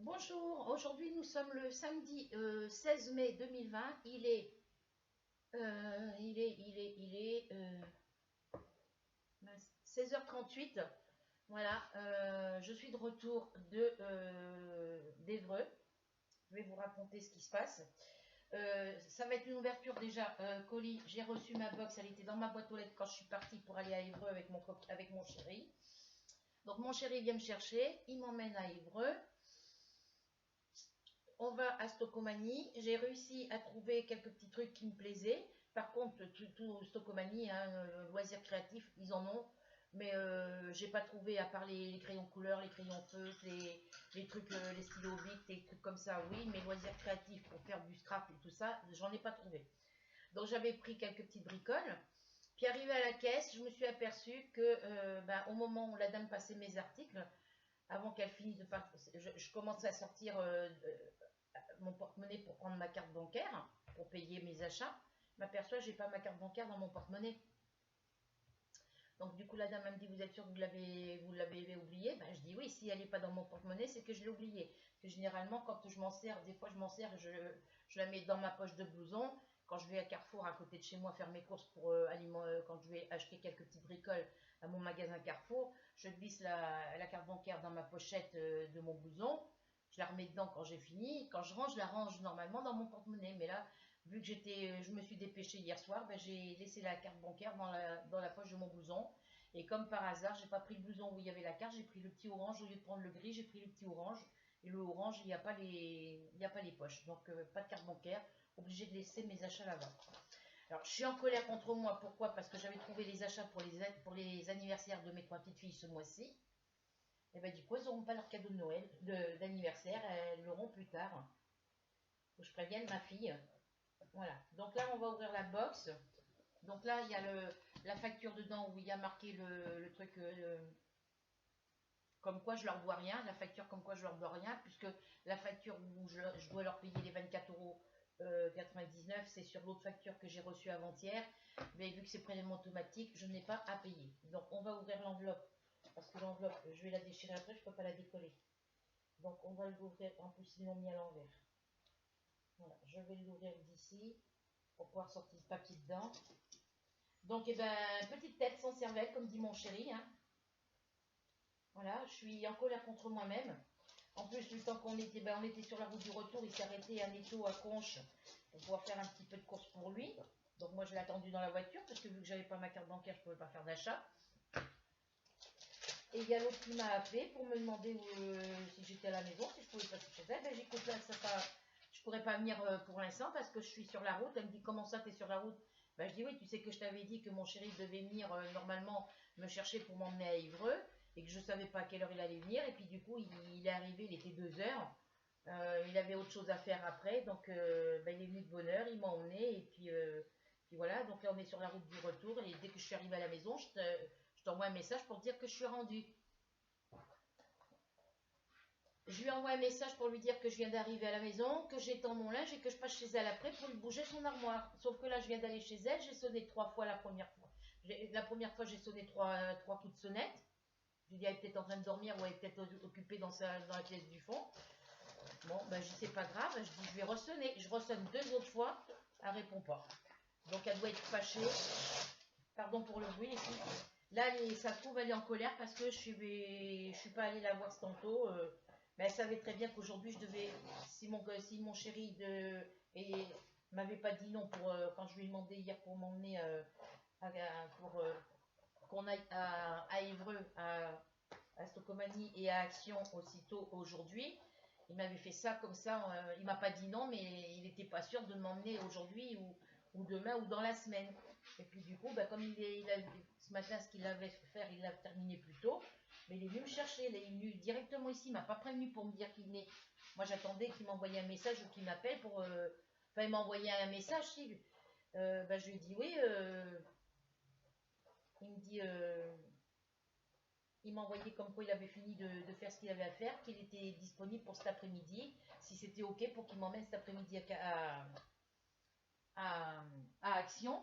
Bonjour, aujourd'hui nous sommes le samedi 16 mai 2020, mince, 16h38, voilà, je suis de retour d'Évreux, je vais vous raconter ce qui se passe. Ça va être une ouverture déjà, colis, j'ai reçu ma box, elle était dans ma boîte aux lettres quand je suis partie pour aller à Évreux avec mon chéri. Donc mon chéri vient me chercher, il m'emmène à Évreux. On va à Stocomanie. J'ai réussi à trouver quelques petits trucs qui me plaisaient. Par contre, tout Stocomanie, hein, loisirs créatifs, ils en ont. Mais j'ai pas trouvé, à part les crayons couleur, les crayons feutres, les trucs, les stylos Bic, des trucs comme ça, oui. Mais loisirs créatifs pour faire du scrap et tout ça, j'en ai pas trouvé. Donc j'avais pris quelques petites bricoles. Puis arrivé à la caisse, je me suis aperçue que au moment où la dame passait mes articles, avant qu'elle finisse de partir, je commençais à sortir mon porte-monnaie pour prendre ma carte bancaire, pour payer mes achats. Je m'aperçois que je n'ai pas ma carte bancaire dans mon porte-monnaie. Donc du coup la dame elle me dit, vous êtes sûr que vous l'avez oublié? Ben, je dis oui, si elle n'est pas dans mon porte-monnaie, c'est que je l'ai oublié. Parce que généralement quand je m'en sers, des fois je m'en sers, je la mets dans ma poche de blouson. Quand je vais à Carrefour à côté de chez moi faire mes courses pour quand je vais acheter quelques petites bricoles à mon magasin Carrefour, je glisse la carte bancaire dans ma pochette de mon blouson. Je la remets dedans quand j'ai fini. Quand je range, je la range normalement dans mon porte-monnaie. Mais là, vu que je me suis dépêchée hier soir, ben, j'ai laissé la carte bancaire dans la poche de mon blouson. Et comme par hasard, j'ai pas pris le blouson où il y avait la carte, j'ai pris le petit orange. Au lieu de prendre le gris, j'ai pris le petit orange. Et le orange, il n'y a pas les poches. Donc, pas de carte bancaire. Obligé de laisser mes achats là-bas. Alors, je suis en colère contre moi. Pourquoi? Parce que j'avais trouvé les achats pour les anniversaires de mes 3 petites filles ce mois-ci. Et bien, du coup, elles n'auront pas leur cadeau de Noël, d'anniversaire. Elles l'auront plus tard. Faut que je prévienne ma fille. Voilà. Donc là, on va ouvrir la box. Donc là, il y a la facture dedans où il y a marqué le truc comme quoi je leur dois rien. La facture comme quoi je leur dois rien. Puisque la facture où je dois leur payer les 24,99 €, c'est sur l'autre facture que j'ai reçue avant-hier. Mais vu que c'est prélèvement automatique, je n'ai pas à payer. Donc on va ouvrir l'enveloppe. Parce que l'enveloppe, je vais la déchirer après, je ne peux pas la décoller. Donc on va l'ouvrir, en plus ils l'ont mis à l'envers. Voilà, je vais l'ouvrir d'ici pour pouvoir sortir le papier dedans. Donc, petite tête sans cervelle, comme dit mon chéri. Hein. Voilà, je suis en colère contre moi-même. En plus, du temps qu'on était, on était sur la route du retour, il s'est arrêté à Netto à Conches pour pouvoir faire un petit peu de course pour lui. Donc moi, je l'ai attendu dans la voiture parce que vu que j'avais pas ma carte bancaire, je ne pouvais pas faire d'achat. Et il y a l'autre qui m'a appelé pour me demander si j'étais à la maison, si je pouvais passer chez elle. Ben, j'ai écouté, je ne pourrais pas venir pour l'instant parce que je suis sur la route. Elle me dit, comment ça, tu es sur la route? Ben, je dis, oui, tu sais que je t'avais dit que mon chéri devait venir normalement me chercher pour m'emmener à Évreux et que je ne savais pas à quelle heure il allait venir. Et puis du coup, il est arrivé, il était 2 h. Il avait autre chose à faire après. Donc, il est venu de bonne heure, il m'a emmené. Et puis voilà, donc là, on est sur la route du retour. Et dès que je suis arrivée à la maison, je t'envoie un message pour te dire que je suis rendue. Je lui envoie un message pour lui dire que je viens d'arriver à la maison, que j'étends mon linge et que je passe chez elle après pour lui bouger son armoire. Sauf que là, je viens d'aller chez elle, j'ai sonné 3 fois la première fois. La première fois, j'ai sonné 3 coups de sonnette. Je lui ai dit, elle est peut-être en train de dormir ou elle est peut-être occupée dans la pièce du fond. Bon, je dis, c'est pas grave. Je dis, je vais ressonner. Je ressonne 2 autres fois, elle répond pas. Donc, elle doit être fâchée. Pardon pour le bruit. Là, ça se trouve, elle est en colère parce que je suis pas allée la voir tantôt. Mais elle savait très bien qu'aujourd'hui, je devais, si mon chéri m'avait pas dit non quand je lui ai demandé hier pour m'emmener pour qu'on aille à Évreux, à Stocomanie et à Action aussitôt aujourd'hui. Il m'avait fait ça comme ça. Il m'a pas dit non, mais il n'était pas sûr de m'emmener aujourd'hui ou demain ou dans la semaine. Et puis du coup, comme ce matin, ce qu'il avait fait faire, il l'a terminé plus tôt. Mais il est venu me chercher, il est venu directement ici, il m'a pas prévenu pour me dire qu'il venait. Moi, j'attendais qu'il m'envoie un message ou qu'il m'appelle pour... Enfin, il m'a envoyé un message, si. Je lui ai dit oui. Il me dit... il m'a envoyé comme quoi il avait fini de faire ce qu'il avait à faire, qu'il était disponible pour cet après-midi, si c'était ok pour qu'il m'emmène cet après-midi à Action.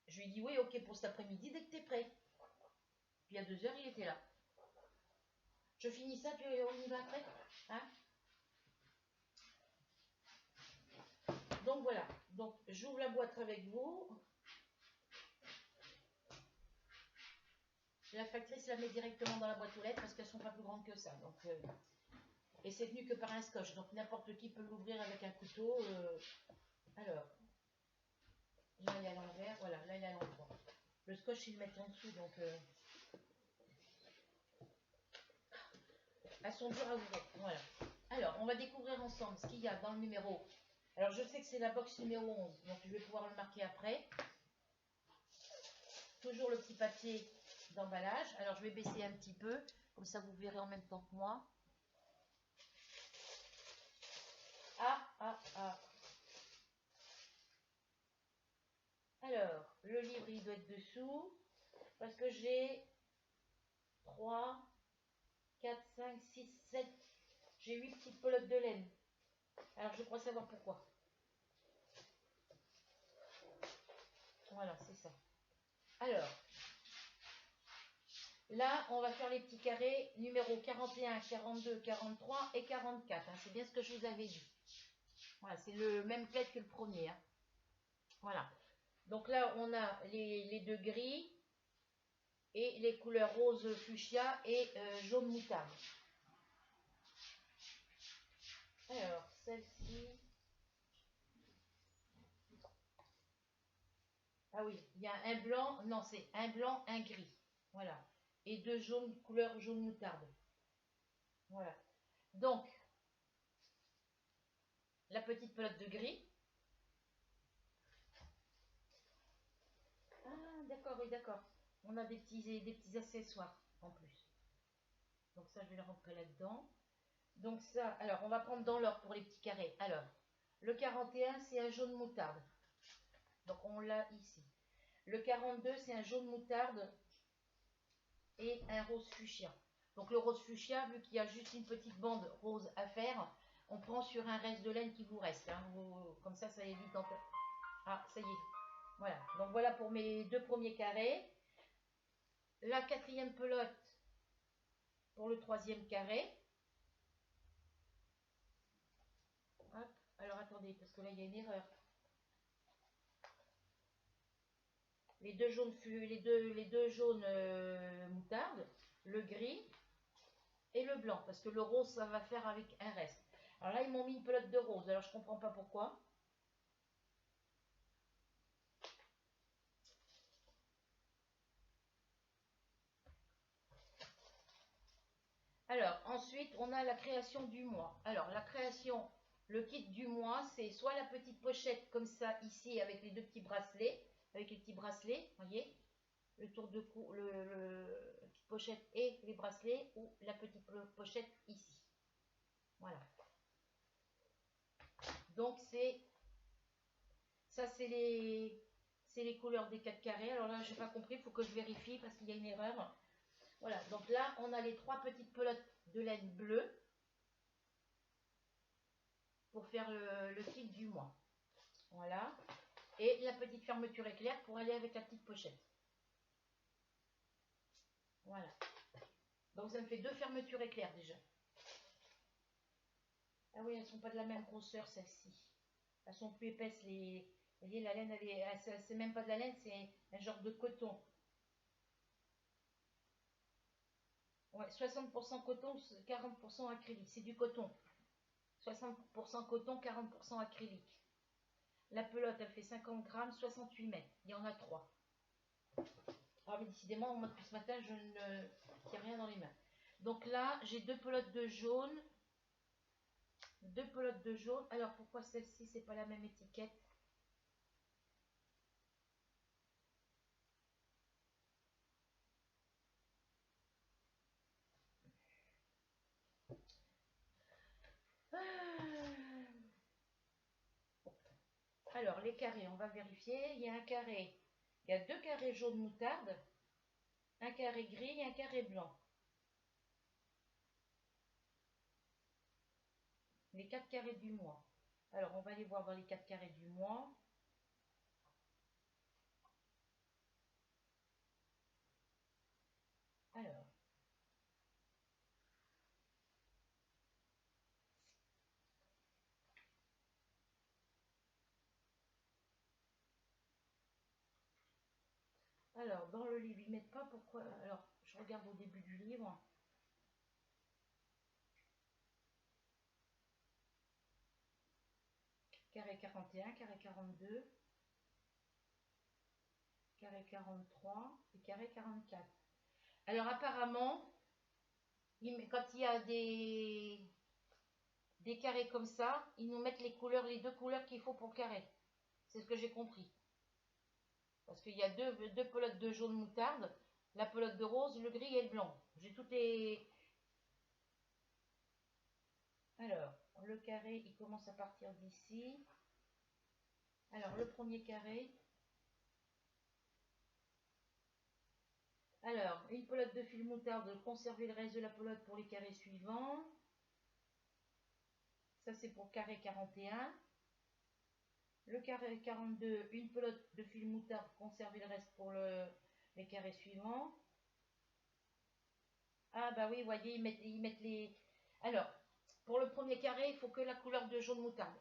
Je lui ai dit oui, ok pour cet après-midi dès que tu es prêt. Puis à 2 h, il était là. Je finis ça, on y va après, hein? Donc voilà, donc j'ouvre la boîte avec vous. La factrice la met directement dans la boîte aux lettres parce qu'elles sont pas plus grandes que ça. Donc, et c'est tenu que par un scotch, donc n'importe qui peut l'ouvrir avec un couteau. Alors, là il est à l'envers, voilà, là il est à l'endroit. Le scotch il le met en dessous, donc elles sont dures à ouvrir. Voilà. Alors, on va découvrir ensemble ce qu'il y a dans le numéro. Alors, je sais que c'est la box numéro 11, donc je vais pouvoir le marquer après. Toujours le petit papier d'emballage. Alors, je vais baisser un petit peu, comme ça vous verrez en même temps que moi. Ah. Alors, le livre, il doit être dessous, parce que j'ai 3, 4, 5, 6, 7, j'ai 8 petites pelotes de laine. Alors, je crois savoir pourquoi. Voilà, c'est ça. Alors, là, on va faire les petits carrés numéro 41, 42, 43 et 44. Hein. C'est bien ce que je vous avais dit. Voilà, c'est le même plaid que le premier. Hein. Voilà. Donc là, on a les deux gris et les couleurs rose fuchsia et jaune moutarde. Alors, celle-ci. Ah oui, il y a un blanc. Non, c'est un blanc, un gris. Voilà. Et deux jaunes, couleur jaune moutarde. Voilà. Donc, la petite pelote de gris. Ah, d'accord, oui, d'accord. On a des petits accessoires en plus. Donc ça, je vais le rentrer là-dedans. Donc ça, alors, on va prendre dans l'ordre pour les petits carrés. Alors, le 41, c'est un jaune moutarde. Donc, on l'a ici. Le 42, c'est un jaune moutarde et un rose fuchsia. Donc, le rose fuchsia, vu qu'il y a juste une petite bande rose à faire, on prend sur un reste de laine qui vous reste. Hein. Comme ça évite d'entendre. Ah, ça y est. Voilà. Donc, voilà pour mes deux premiers carrés. La quatrième pelote pour le troisième carré. Hop. Alors, attendez, parce que là, il y a une erreur. Les deux jaunes, moutarde, le gris et le blanc, parce que le rose, ça va faire avec un reste. Alors là, ils m'ont mis une pelote de rose, alors je comprends pas pourquoi. Alors, ensuite, on a la création du mois. Alors, la création, le kit du mois, c'est soit la petite pochette comme ça, ici, avec les deux petits bracelets, avec les petits bracelets, voyez, le tour de cou, le petite pochette et les bracelets, ou la petite pochette ici. Voilà. Donc, ça, c'est les couleurs des 4 carrés. Alors là, je n'ai pas compris, il faut que je vérifie parce qu'il y a une erreur. Voilà, donc là, on a les 3 petites pelotes de laine bleue pour faire le kit du mois. Voilà. Et la petite fermeture éclair pour aller avec la petite pochette. Voilà. Donc ça me fait 2 fermetures éclair déjà. Ah oui, elles ne sont pas de la même grosseur celles-ci. Elles sont plus épaisses. Vous voyez, la laine, c'est même pas de la laine, c'est un genre de coton. Ouais, 60% coton, 40% acrylique. C'est du coton. 60% coton, 40% acrylique. La pelote, elle fait 50 grammes, 68 mètres. Il y en a 3. Ah, mais décidément, moi, depuis ce matin, je ne tiens rien dans les mains. Donc là, j'ai 2 pelotes de jaune. 2 pelotes de jaune. Alors, pourquoi celle-ci, c'est pas la même étiquette? Alors, les carrés, on va vérifier. Il y a un carré. Il y a 2 carrés jaune moutarde, un carré gris et un carré blanc. Les 4 carrés du mois. Alors, on va aller voir dans les 4 carrés du mois. Alors, Alors, dans le livre, ils mettent pas pourquoi. Alors, je regarde au début du livre. Carré 41, carré 42, carré 43 et carré 44. Alors, apparemment, quand il y a des carrés comme ça, ils nous mettent les couleurs, les deux couleurs qu'il faut pour le carré. C'est ce que j'ai compris. Parce qu'il y a deux pelotes de jaune moutarde, la pelote de rose, le gris et le blanc. J'ai toutes les... Alors, le carré, il commence à partir d'ici. Alors, le premier carré. Alors, une pelote de fil moutarde, conserver le reste de la pelote pour les carrés suivants. Ça, c'est pour carré 41. Le carré 42, une pelote de fil moutarde, conserver le reste pour les carrés suivants. Ah bah oui, vous voyez, ils mettent les... Alors, pour le premier carré, il faut que la couleur de jaune moutarde.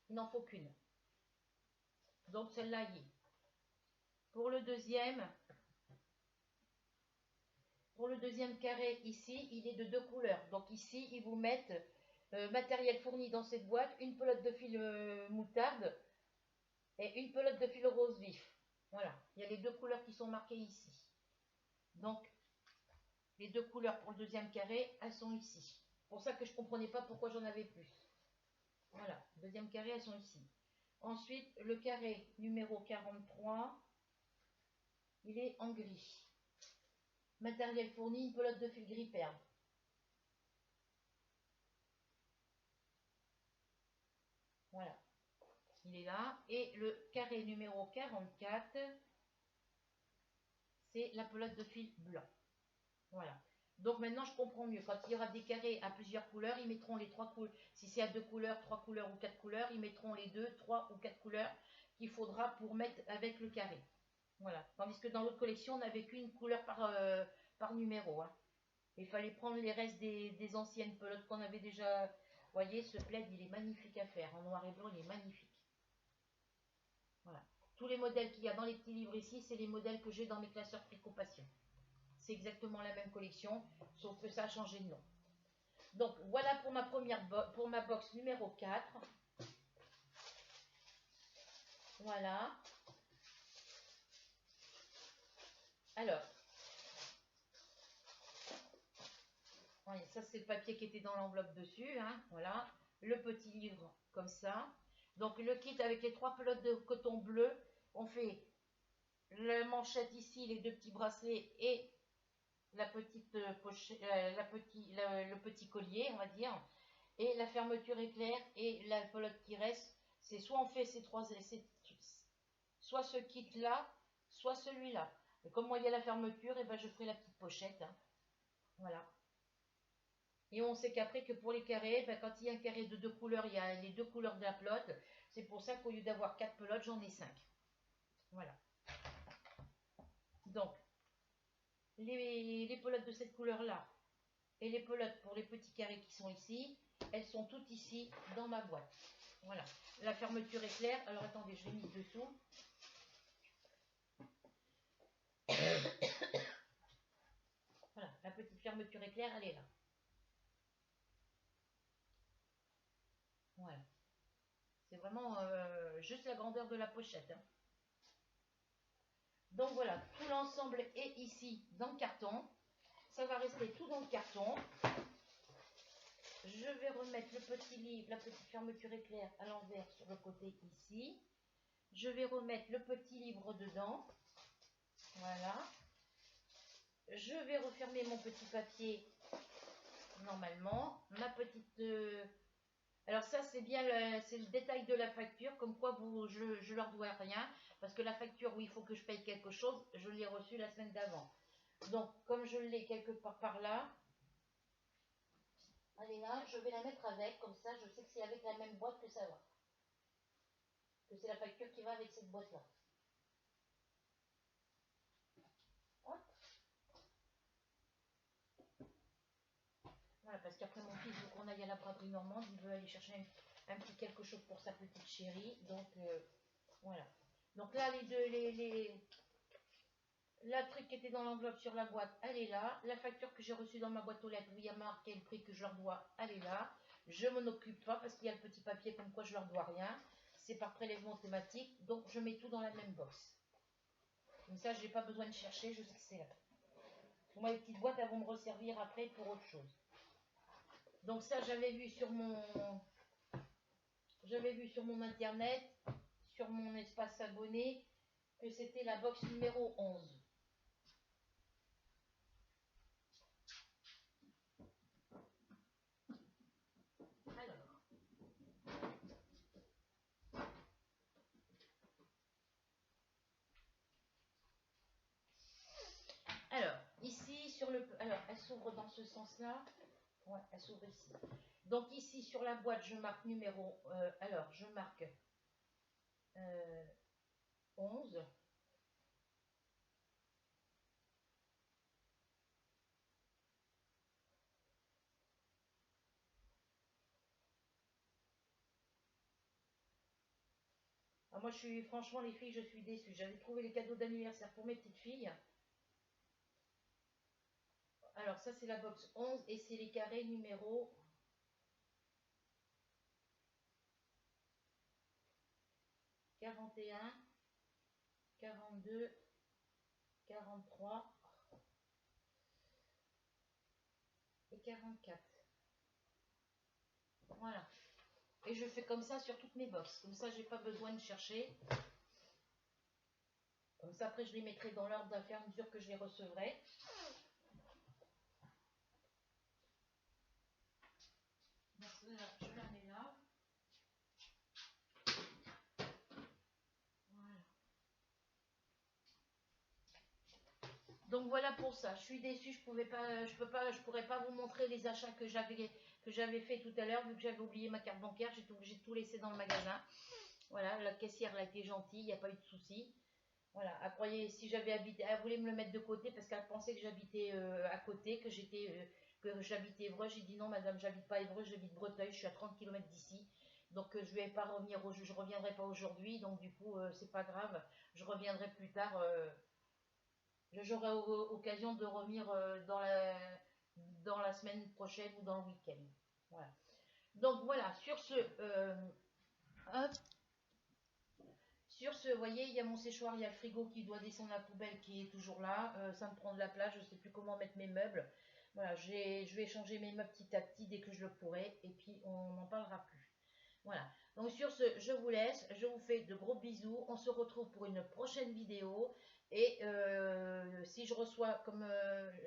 Il n'en faut qu'une. Donc celle-là y est. Pour le deuxième carré ici, il est de deux couleurs. Donc ici, ils vous mettent matériel fourni dans cette boîte, une pelote de fil moutarde et une pelote de fil rose vif. Voilà, il y a les deux couleurs qui sont marquées ici. Donc, les deux couleurs pour le deuxième carré, elles sont ici. C'est pour ça que je ne comprenais pas pourquoi j'en avais plus. Voilà, deuxième carré, elles sont ici. Ensuite, le carré numéro 43, il est en gris. Matériel fourni, une pelote de fil gris perle. Voilà, il est là. Et le carré numéro 44, c'est la pelote de fil blanc. Voilà. Donc maintenant, je comprends mieux. Quand il y aura des carrés à plusieurs couleurs, ils mettront les trois couleurs. Si c'est à deux couleurs, trois couleurs ou quatre couleurs, ils mettront les deux, trois ou quatre couleurs qu'il faudra pour mettre avec le carré. Voilà. Tandis que dans l'autre collection, on n'avait qu'une couleur par numéro. Hein. Il fallait prendre les restes des anciennes pelotes qu'on avait déjà. Vous voyez, ce plaid, il est magnifique à faire. En noir et blanc, il est magnifique. Voilà. Tous les modèles qu'il y a dans les petits livres ici, c'est les modèles que j'ai dans mes classeurs Tricot-Passion. C'est exactement la même collection, sauf que ça a changé de nom. Donc voilà pour ma box numéro 4. Voilà. Alors, oui, ça c'est le papier qui était dans l'enveloppe dessus. Hein, voilà. Le petit livre comme ça. Donc le kit avec les trois pelotes de coton bleu. On fait la manchette ici, les deux petits bracelets et la petite pochette, le petit collier, on va dire. Et la fermeture éclair et la pelote qui reste, c'est soit on fait soit ce kit là, soit celui-là. Et comme moi il y a la fermeture, et ben je ferai la petite pochette. Hein. Voilà. Et on sait qu'après que pour les carrés, ben, quand il y a un carré de deux couleurs, il y a les deux couleurs de la pelote. C'est pour ça qu'au lieu d'avoir 4 pelotes, j'en ai 5. Voilà. Donc, les pelotes de cette couleur-là et les pelotes pour les petits carrés qui sont ici, elles sont toutes ici dans ma boîte. Voilà. La fermeture est claire. Alors attendez, je l'ai mise dessous. Voilà, la petite fermeture éclair, elle est là. Voilà. C'est vraiment juste la grandeur de la pochette. Hein. Donc voilà, tout l'ensemble est ici dans le carton. Ça va rester tout dans le carton. Je vais remettre le petit livre, la petite fermeture éclair à l'envers sur le côté ici. Je vais remettre le petit livre dedans. Voilà. Je vais refermer mon petit papier normalement. Ma petite... Alors ça, c'est bien c'est le détail de la facture, comme quoi je leur dois rien. Parce que la facture où il faut que je paye quelque chose, je l'ai reçue la semaine d'avant. Donc, comme je l'ai quelque part par là, allez là, je vais la mettre avec, comme ça, je sais que c'est avec la même boîte que ça va. Que c'est la facture qui va avec cette boîte-là. Voilà, parce qu'après mon fils veut qu'on aille à la braderie normande, il veut aller chercher un petit quelque chose pour sa petite chérie. Donc, voilà. Donc là, les deux, La truc qui était dans l'enveloppe sur la boîte, elle est là. La facture que j'ai reçue dans ma boîte aux lettres où il y a marqué le prix que je leur dois, elle est là. Je m'en occupe pas parce qu'il y a le petit papier comme quoi je leur dois rien. C'est par prélèvement automatique, donc je mets tout dans la même box. Comme ça, je n'ai pas besoin de chercher, je sais que c'est là. Moi, les petites boîtes, elles vont me resservir après pour autre chose. Donc ça, j'avais vu sur mon internet, sur mon espace abonné, que c'était la box numéro 11. Alors, ici sur le... Alors, elle s'ouvre dans ce sens-là. Ouais, elle s'ouvre ici. Donc ici sur la boîte, je marque numéro... alors, je marque 11. Alors moi, franchement, les filles, je suis déçue. J'avais trouvé les cadeaux d'anniversaire pour mes petites filles. Alors, ça, c'est la box 11 et c'est les carrés numéro 41, 42, 43 et 44. Voilà. Et je fais comme ça sur toutes mes boxes. Comme ça, j'ai pas besoin de chercher. Comme ça, après, je les mettrai dans l'ordre à fur et à mesure que je les recevrai. Donc là, je la mets là. Voilà. Donc voilà pour ça. Je suis déçue, je pourrais pas vous montrer les achats que j'avais fait tout à l'heure vu que j'avais oublié ma carte bancaire. J'ai tout laissé dans le magasin. Voilà, la caissière elle a été gentille, il n'y a pas eu de souci. Voilà, elle croyait si j'avais habité, elle voulait me le mettre de côté parce qu'elle pensait que j'habitais à côté, que j'habitais Évreux. J'ai dit non madame, j'habite pas Évreux, j'habite Breteuil, je suis à 30 km d'ici. Donc je vais pas revenir, je reviendrai pas aujourd'hui, donc du coup c'est pas grave, je reviendrai plus tard. J'aurai occasion de revenir dans la semaine prochaine ou dans le week-end. Voilà. Donc voilà, hop, sur ce, vous voyez, il y a mon séchoir, il y a le frigo qui doit descendre la poubelle qui est toujours là. Ça me prend de la place, je ne sais plus comment mettre mes meubles. Voilà, je vais changer mes meubles petit à petit dès que je le pourrai. Et puis, on n'en parlera plus. Voilà. Donc sur ce, je vous laisse. Je vous fais de gros bisous. On se retrouve pour une prochaine vidéo. Et si je reçois, comme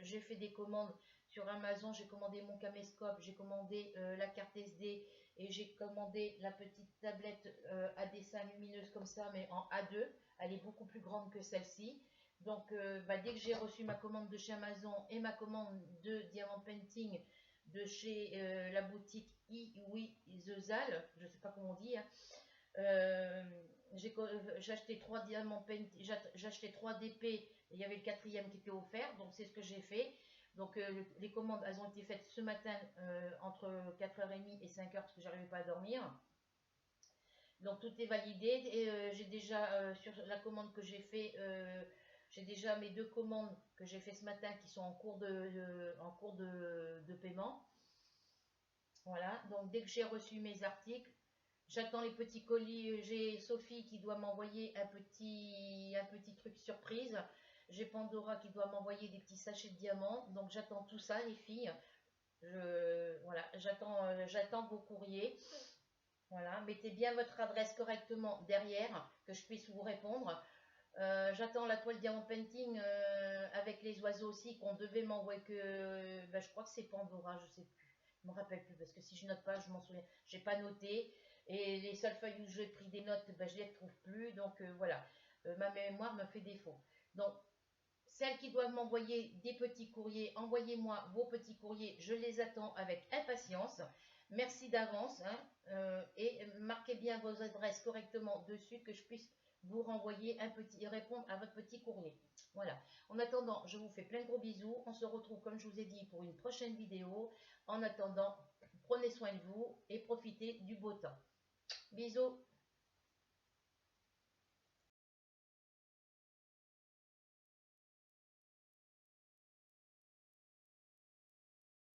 j'ai fait des commandes sur Amazon, j'ai commandé mon caméscope, j'ai commandé la carte SD et j'ai commandé la petite tablette à dessin lumineuse comme ça, mais en A2. Elle est beaucoup plus grande que celle-ci. Donc, dès que j'ai reçu ma commande de chez Amazon et ma commande de Diamant Painting de chez la boutique Oui The Zal, je ne sais pas comment on dit, hein, j'ai acheté 3 diamants j'ai acheté 3 DP et il y avait le quatrième qui était offert, donc c'est ce que j'ai fait. Donc les commandes elles ont été faites ce matin entre 4h30 et 5h parce que j'arrivais pas à dormir. Donc tout est validé et j'ai déjà sur la commande que j'ai fait, j'ai déjà mes 2 commandes que j'ai fait ce matin qui sont en cours de paiement. Voilà, donc dès que j'ai reçu mes articles, j'attends les petits colis. J'ai Sophie qui doit m'envoyer un petit truc surprise. J'ai Pandora qui doit m'envoyer des petits sachets de diamants. Donc j'attends tout ça, les filles. Voilà, j'attends vos courriers. Voilà, mettez bien votre adresse correctement derrière, que je puisse vous répondre. J'attends la toile Diamant Painting avec les oiseaux aussi qu'on devait m'envoyer je crois que c'est Pandora, je sais plus. Je me rappelle plus parce que si je note pas, je m'en souviens. J'ai pas noté et les seules feuilles où j'ai pris des notes, je les retrouve plus. Donc voilà, ma mémoire me fait défaut. Donc celles qui doivent m'envoyer des petits courriers, envoyez-moi vos petits courriers, je les attends avec impatience. Merci d'avance et marquez bien vos adresses correctement dessus que je puisse vous renvoyer répondre à votre petit courrier. Voilà. En attendant, je vous fais plein de gros bisous. On se retrouve, comme je vous ai dit, pour une prochaine vidéo. En attendant, prenez soin de vous et profitez du beau temps. Bisous.